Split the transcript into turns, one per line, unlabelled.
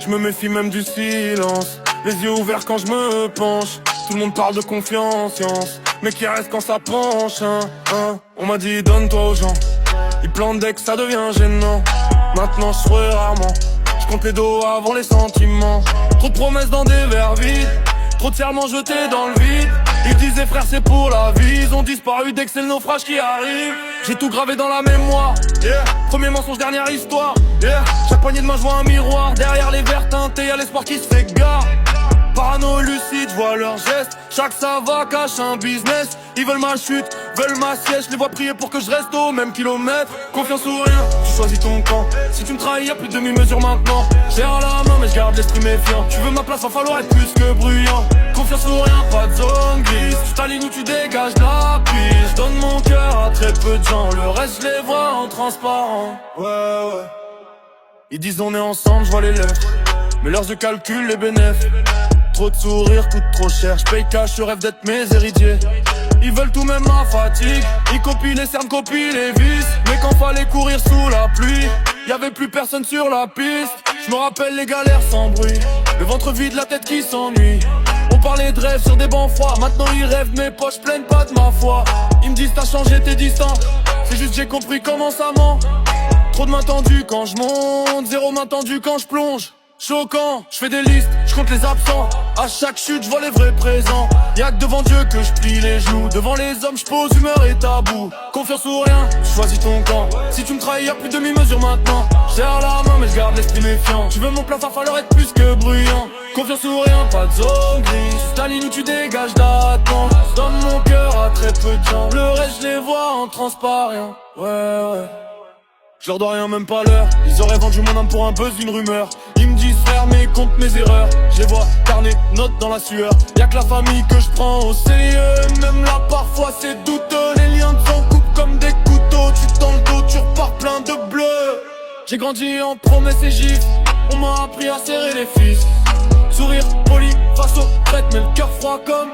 Je me méfie même du silence, les yeux ouverts quand je me penche. Tout le monde parle de confiance, mais qui reste quand ça penche, On m'a dit donne-toi aux gens, ils plantent dès que ça devient gênant. Maintenant je souris rarement, je compte les dos avant les sentiments. Trop de promesses dans des verres vides, trop de serments jetés dans le vide. Ils disaient frère c'est pour la vie, ils ont disparu dès que c'est le naufrage qui arrive. J'ai tout gravé dans la mémoire, Premier mensonge, dernière histoire, Chaque poignée de main je vois un miroir. Derrière les verres teintés y'a l'espoir qui s'égare. Parano lucide, je vois leurs gestes. Chaque ça va cache un business. Ils veulent ma chute, veulent ma siège. Je les vois prier pour que je reste au même kilomètre. Confiance ou rien, tu choisis ton camp. Si tu me trahis y'a plus de demi-mesure maintenant. J'ai à la main mais je garde l'esprit méfiant. Tu veux ma place, va falloir être plus que bruyant. Confiance ou rien, pas de zone grise. Tu t'alignes ou tu dégages la piste. Je donne mon cœur à très peu de gens. Le reste je les vois en transparent. Ouais. Ils disent on est ensemble, je vois les lèvres, mais leurs yeux calculent les bénéfices. Trop de sourires coûte trop cher, je paye cash, je rêve d'être mes héritiers. Ils veulent tout même ma fatigue, ils copient les cernes, copient les vis. Mais quand fallait courir sous la pluie, y'avait plus personne sur la piste. Je me rappelle les galères sans bruit, le ventre vide, la tête qui s'ennuie. On parlait de rêve sur des bancs froids, maintenant ils rêvent, mes poches pleines pas de ma foi. Ils me disent t'as changé, t'es distant, c'est juste j'ai compris comment ça ment. Trop de mains tendues quand je monte, zéro main tendue quand je plonge. Choquant, je fais des listes, je compte les absents. À chaque chute, je vois les vrais présents. Y'a que devant Dieu que je plie les genoux. Devant les hommes, je pose humeur et tabou. Confiance ou rien, tu choisis ton camp. Si tu me trahis, y'a plus de demi-mesure maintenant. Serre la main, mais je garde l'esprit méfiant. Tu veux mon place, va falloir être plus que bruyant. Confiance ou rien, pas de zone grise. Tu t'alignes ou tu dégages d'attente. Donne mon cœur à très peu de gens. Le reste, je les vois en transparent. Ouais. Je leur dois rien, même pas l'heure. Ils auraient vendu mon âme pour un buzz, une rumeur. Ils me disent frère mais compte mes erreurs. Je les vois carnet, note dans la sueur. Y'a que la famille que je prends au sérieux. Même là parfois c'est douteux. Les liens de sang coupent comme des couteaux. Tu tends le dos, tu repars plein de bleu. J'ai grandi en promesses et gifs. On m'a appris à serrer les fils. Sourire poli face aux prêtres, mais le cœur froid comme